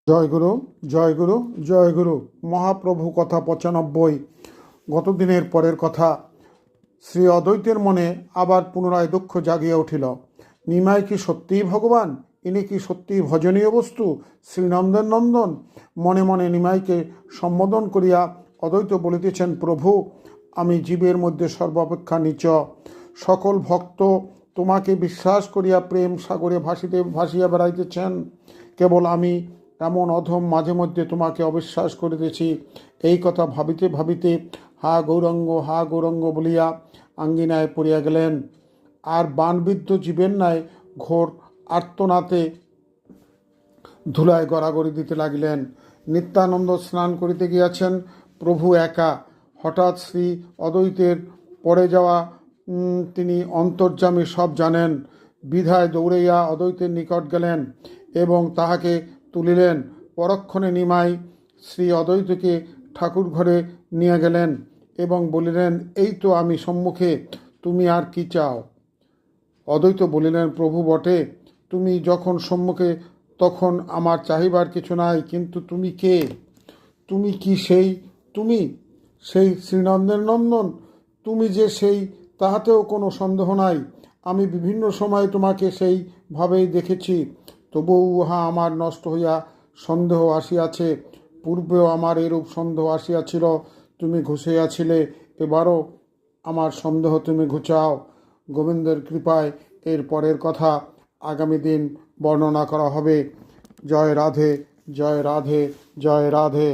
জয় গুরু, জয় গুরু, জয় গুরু। মহাপ্রভু কথা 95। গতদিনের পরের কথা। শ্রী অদ্বৈতের মনে আবার পুনরায় দুঃখ জাগিয়া উঠিল। নিমাই কি সত্যিই ভগবান? ইনি কি সত্যিই ভজনীয় বস্তু? শ্রীনন্দের নন্দন মনে মনে নিমাইকে সম্বোধন করিয়া অদ্বৈত বলিতেছেন, প্রভু, আমি জীবের মধ্যে সর্বাপেক্ষা নীচ। সকল ভক্ত তোমাকে বিশ্বাস করিয়া প্রেম সাগরে ভাসিয়া বেড়াইতেছেন। কেবল আমি এমন অধম মাঝে মধ্যে তোমাকে অবিশ্বাস করিতেছি। এই কথা ভাবিতে ভাবিতে হা গৌরাঙ্গ বলিয়া আঙ্গিনায় পড়িয়া গেলেন। আর বানবিদ্ধ জীবের ন্যায় ঘোর আর্তনাতে ধুলায় গড়াগড়ি দিতে লাগিলেন। নিত্যানন্দ স্নান করিতে গিয়াছেন, প্রভু একা। হঠাৎ শ্রী অদ্বৈতের পড়ে যাওয়া তিনি অন্তর্যামী সব জানেন, বিধায় দৌড়াইয়া অদ্বৈতের নিকট গেলেন এবং তাহাকে তুলিলেন। পরক্ষণে নিমাই শ্রী অদ্বৈতকে ঠাকুর ঘরে নিয়ে গেলেন এবং বলিলেন, এই তো আমি সম্মুখে, তুমি আর কি চাও? অদ্বৈত বলিলেন, প্রভু বটে, তুমি যখন সম্মুখে তখন আমার চাহিবার কিছু নাই, কিন্তু তুমি কে? তুমি কি তুমি সেই শ্রীনন্দের নন্দন? তুমি যে সেই, তাহাতেও কোনো সন্দেহ নাই। আমি বিভিন্ন সময় তোমাকে সেইভাবেই দেখেছি, তবুও উহা আমার নষ্ট হইয়া সন্দেহ আসিয়াছে। পূর্বেও আমার এরূপ সন্দেহ আসিয়াছিল, তুমি ঘুষিয়াছিলে, এবারও আমার সন্দেহ তুমি ঘুচাও। গোবিন্দের কৃপায় এর পরের কথা আগামী দিন বর্ণনা করা হবে। জয় রাধে, জয় রাধে, জয় রাধে।